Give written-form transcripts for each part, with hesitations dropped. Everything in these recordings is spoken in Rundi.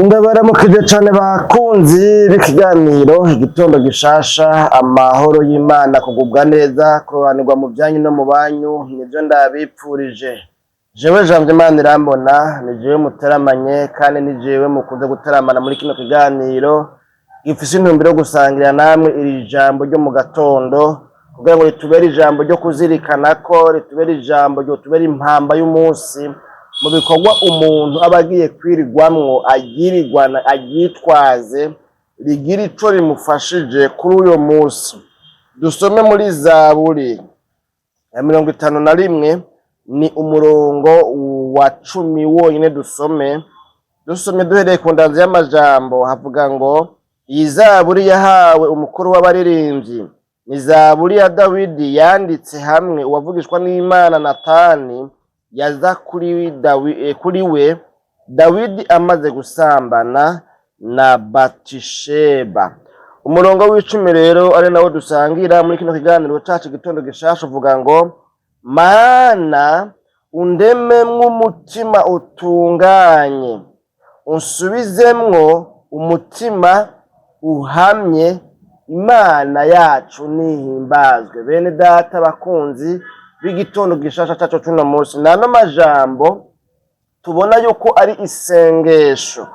Ndabaramukije cane bakunzi b'ikiganiro igitondo gishasha, amahoro y'Imana, kugubwa neza, kurobanirwa mu byanyu no mu banyu, nivyo ndabipfurije. Jewe Janvier Manirambona, ni jewe muteramanye kandi ni jewe mukunze guteramana muri kino kiganiro gifise intumbero yo gusangira namwe iri jambo ryo mu gatondo, kugira ngo ritubere ijambo ryo kuzirikanako, ritubere ijambo ryotubera impamba y'umunsi mu bikorwa umuntu aba agiye kwirigwamwo, aryitwaze rigira ico rimufashije kuri uyo munsi. Dusome muri Zaburi ya 51, ni umurongo wa 10 wonyene dusome duhereye ku ndanzi y'amajambo. Havuga ngo iyi Zaburi yahawe umukuru w'abaririmbyi, ni Zaburi ya Dawidi yanditse hamwe uwavugishwa n'Imana Natani yaza kuri we Dawidi amaze gusambana na Batisheba. Umurongo w'icumi rero ari nawo dusangira muri kino kiganiro cacu gitondo gishasha, uvuga ngo Mana undememwo umutima utunganye, unsubizemwo umutima uhamye, Imana yacu nihimbazwe. Bene data bakunzi b'igitondo gishasha cacu cuno munsi, nano majambo tubona yuko ari isengesho.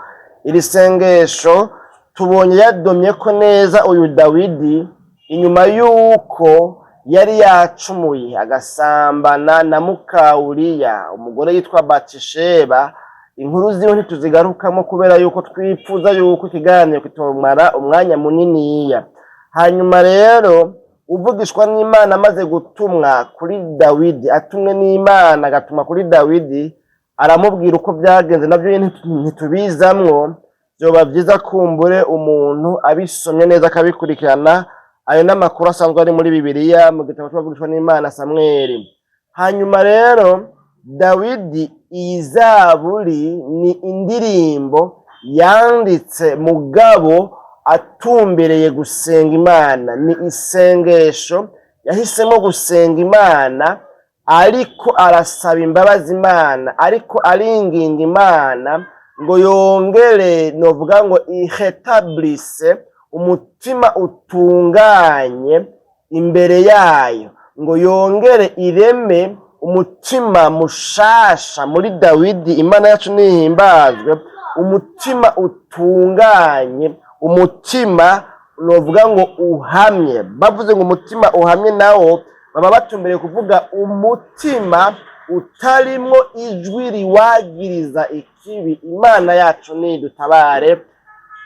Iri sengesho tubonye yadomyeko neza uyu Dawidi inyuma yuko yari yacumuye agasambana na muka Uriya, umugore yitwa Batisheba. Inkuru ziwe ntituzigarukamo kubera yuko twipfuza yuko ikiganiro kitomara umwanya muniniya. Hanyuma rero uvugishwa n'Imana amaze gutumwa kuri Dawidi, atumwe n'Imana agatuma kuri Dawidi, aramubwira uko byagenze. Navyo ntitubizamwo, vyoba vyiza kumbure umuntu abisomye neza akabikurikirana. Ayo n'amakuru asanzwe ari muri Bibiliya mu gitabo c'abavugishwa n'Imana Samweli. Hanyuma rero Dawidi, iyi Zaburi ni indirimbo yanditse mugabo atumbereye gusenga Imana. Ni isengesho yahisemo gusenga Imana, ariko arasaba imbabazi Imana, ariko aringinga Imana ngo yongere, novuga ngo ihetablisse umutima utunganye imbere yayo, ngo yongere ireme umutima mushasha muri Dawidi. Imana yacu nihimbazwe. Umutima utunganye, umutima novuga ngo uhamye. Bavuze ngo umutima uhamye nawo baba batumbereye kuvuga umutima utarimwo ijwi riwagiriza ikibi. Imana yacu nidutabare.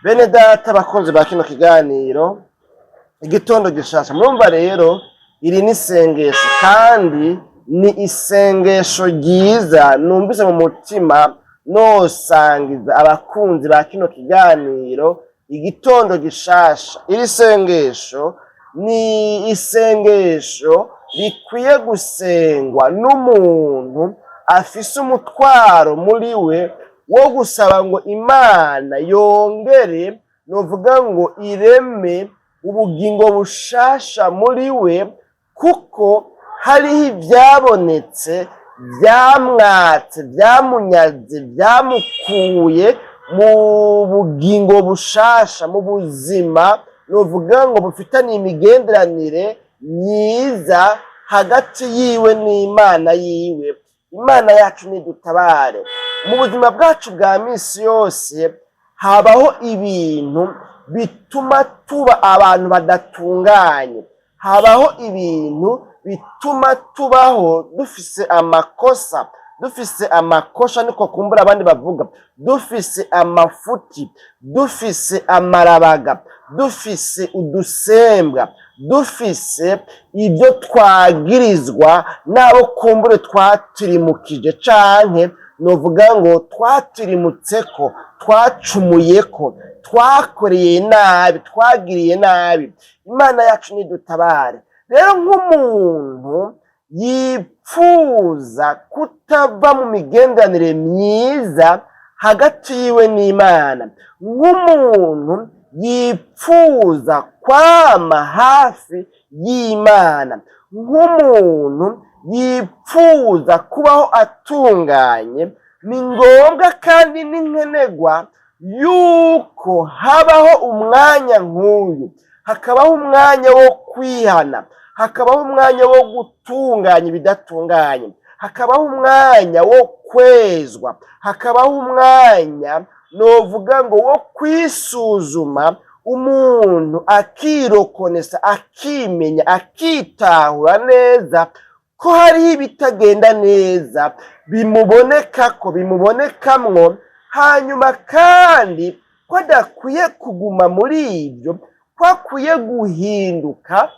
Bene data bakunzi ba kino kiganiro igitondo gishasha, murumva rero iri ni isengesho, kandi ni isengesho ryiza numvise mu mutima nosangiza abakunzi ba kino kiganiro igitondo gishasha. Iri sengesho ni isengesho rikwiye gusengwa n'umuntu afise umutwaro muri we wo gusaba ngo Imana yongere, novuga ngo ireme ubugingo bushasha muri we, kuko hariho ivyabonetse vyamwatse, vyamunyaze, vyamukuye mu bugingo bushasha, mu buzima novuga ngo bufitanye imigenderanire myiza hagati yiwe n'Imana yiwe. Imana yacu nidutabare. Mu buzima bwacu bwa misi yose habaho ibintu bituma tuba abantu badatunganye, habaho ibintu bituma tubaho dufise amakosa, dufise amakosha, niko kumbura abandi bavuga, dufise amafuti, dufise amarabaga, dufise udusembwa, dufise ibyo twagirizwa n'abo kumbure twatirimukije, canke novuga ngo twatirimutseko, twacumuyeko, twakoreye nabi, twagiriye nabi. Imana yacu nidutabare. Rero nk'umuntu yipfuza kutava mu migenderanire myiza hagati yiwe n'Imana, nk'umuntu yipfuza kwama hafi y'Imana, nk'umuntu yipfuza kubaho atunganye, ni ngombwa kandi n'inkenegwa yuko habaho umwanya nk'uyu, hakabaho umwanya wo kwihana, hakabaho umwanya wo gutunganya ibidatunganye, hakabaho umwanya wo kwezwa, hakabaho umwanya novuga ngo wo kwisuzuma, umuntu akirokonesa, akimenya, akitahura neza ko hariho ibitagenda neza bimubonekako, bimubonekamwo, hanyuma kandi ko adakwiye kuguma muri ibyo, ko akwiye guhinduka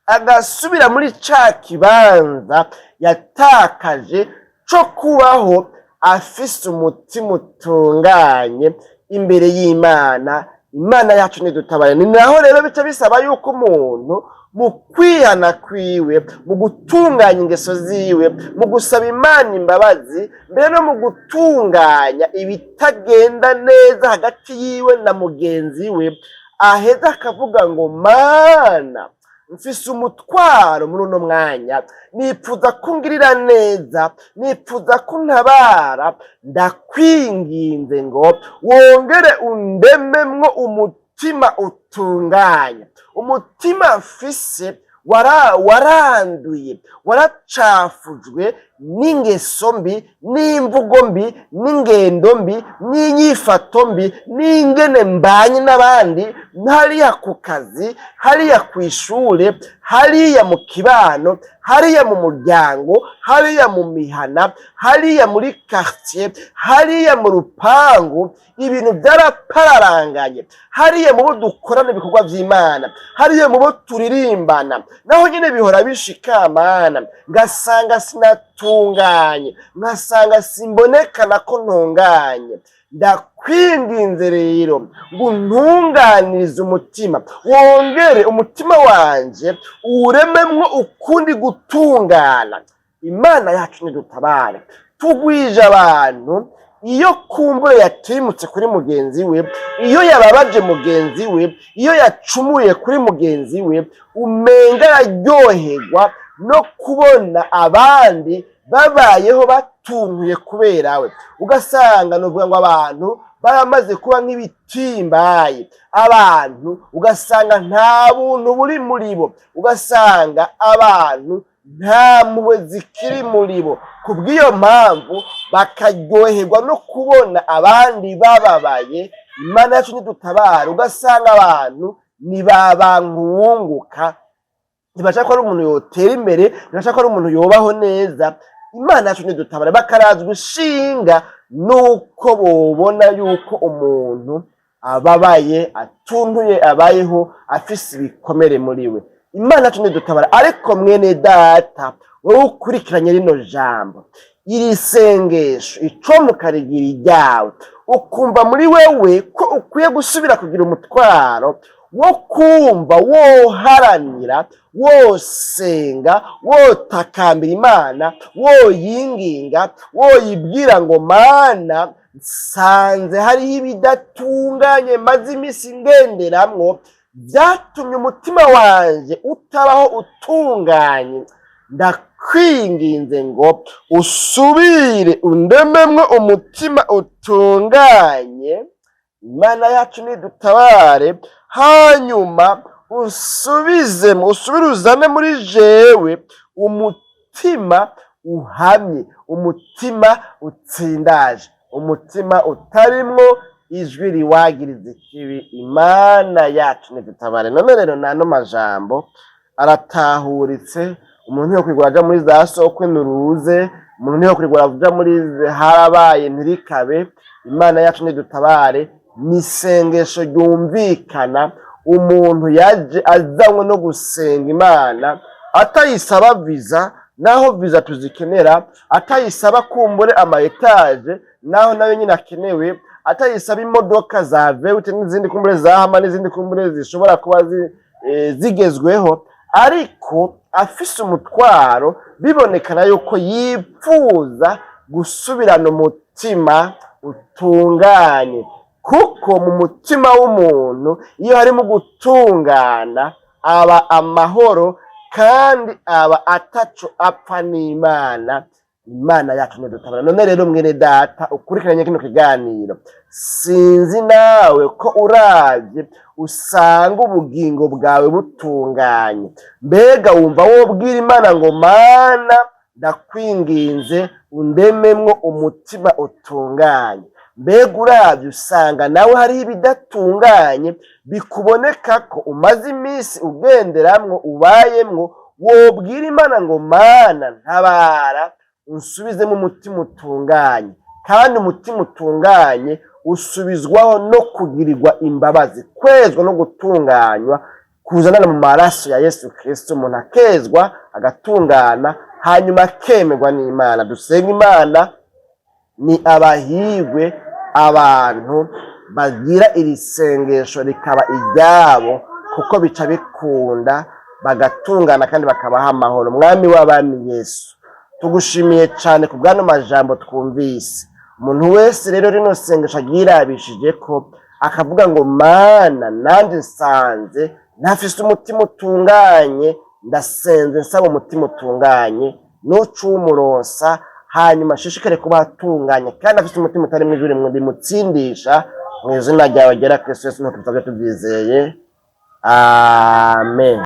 agasubira muri ca kibanza yatakaje co kubaho afise umutima utunganye imbere y'Imana. Imana yacu nidutabare. Ni naho rero bica bisaba yuko umuntu mu kwihana kwiwe, mu gutunganya ingeso ziwe, mu gusaba Imana imbabazi, mbere no mu gutunganya ibitagenda neza hagati yiwe na mugenzi we, aheza akavuga ngo Mana, mfise umutwaro muri uno mwanya, nipfuza ko ungirira neza, nipfuza ko untabara, ndakwinginze ngo wongere undememwo umutima utunganye. Umutima mfise waranduye, waracafujwe n'ingeso mbi, n'imvugo mbi, n'ingendo mbi, n'inyifato mbi, n'ingene mbanye n'abandi, hariya ku kazi, hariya kw'ishure, hariya mu kibano, hariya mu muryango, hariya mu mihana, hariya muri quartier, hariya mu rupangu, ibintu byarapararanganye, hariya mu bo dukorana ibikorwa vy'Imana, hariya mu bo turirimbana, naho nyine bihora bishika Mana, ngasanga sinatunganye, ngasanga simbonekana ko ntunganye. Ndakwinginze rero ngo untunganirize umutima, wongere umutima wanje urememwo ukundi gutungana. Imana yacu nidutabare. Tugwije abantu, iyo kumbure yatirimutse kuri mugenzi we, iyo yababaje mugenzi we, iyo yacumuye kuri mugenzi we, umenga araryoherwa no kubona abandi babayeho batuntuye kubera we. Ugasanga novuga ngo abantu baramaze kuba nk'ibitimbaye, abantu ugasanga nta buntu buri muri bo, ugasanga abantu nta mpuhwe zikiri muri bo. Kubw'iyo mpamvu bakaryoherwa no kubona abandi bababaye. Imana yacu nidutabara. Ugasanga abantu ni babankunguka, ntibashaka ko ari umuntu yotera imbere, ntibashaka ko ari umuntu yobaho neza. Imana yacu nidutabara. Bakarazwa ishinga nuko bobona yuko umuntu ababaye, atuntuye, abayeho afise ibikomere muri we. Imana yacu nidutabara. Ariko mwene data, wowe ukurikiranye rino jambo, iri sengesho, ico mukarigira iryawe, ukumva muri wewe ko ukwiye gusubira kugira umutwaro wo kumva woharanira, wosenga, wotakambira Imana, woyinginga, woyibwira ngo Mana, nsanze hariho ibidatunganye maze imisi ngenderamwo, byatumye umutima wanje utabaho utunganye. Ndakwinginze ngo usubire undememwo umutima utunganye. Imana yacu nidutabare. Hanyuma usubire uzane muri jewe umutima uhamye, umutima utsindaje, umutima utarimwo ijwi riwagiriza ikibi. Imana yacu nidutabare. None rero nano majambo aratahuritse. Umuntu yo kwigura aja muri za sokwe nuruze, umuntu yo kwigura aja muri harabaye ntirikabe. Imana yacu nidutabare. Nisengesho ryumvikana. Umuntu yaje azanywe no gusenga Imana, atayisaba visa, naho visa tuzikenera, atayisaba kumbure ama etage, naho nayo nyine akenewe, atayisaba imodoka za veute n'izindi kumbure za hama n'izindi kumbure zishobora kuba zigezweho, ariko afise umutwaro, bibonekana yuko yipfuza gusubirana umutima utunganye. Kuko mu mutima w'umuntu iyo harimo gutungana, aba amahoro kandi aba ataco apfa n'Imana. Imana yacu nidutabara. None rero mwene data ukurikiranye kino kiganiro, sinzi nawe ko uravye usanga ubugingo bwawe butunganye, mbega wumva wobwira Imana ngo Mana ndakwinginze undememwo umutima utunganye? Mbega uravye usanga nawe hariho ibidatunganye bikuboneka ko umaze iminsi ugenderamwo ubayemwo, wobwira Imana ngo Mana ntabara unsubizemo umutima utunganye. Kandi umutima utunganye usubizwaho no kugirirwa imbabazi, kwezwa no gutunganywa kuzanana mu maraso ya Yesu Kristo. Umuntu akezwa agatungana hanyuma akemerwa n'Imana. Dusenga Imana. Ni abahirwe abantu bagira iri sengesho rikaba iryabo, kuko bica bikunda bagatungana kandi bakabaha amahoro. Mwami w'abami Yesu, tugushimiye cyane ku bw'ano majambo twumvise. Umuntu wese rero rino sengesho agirabishije ko akavuga ngo Mana nanje nsanze ntafise umutima utunganye, ndasenze nsaba umutima utunganye, nucumuronsa hanyuma ashishikare kuba atunganye kandi afise umutima utari mw'ijuru bimutsindisha. Mu izina ryawe ryera Kristo Yesu niho tubisabye tubyizeye, amen.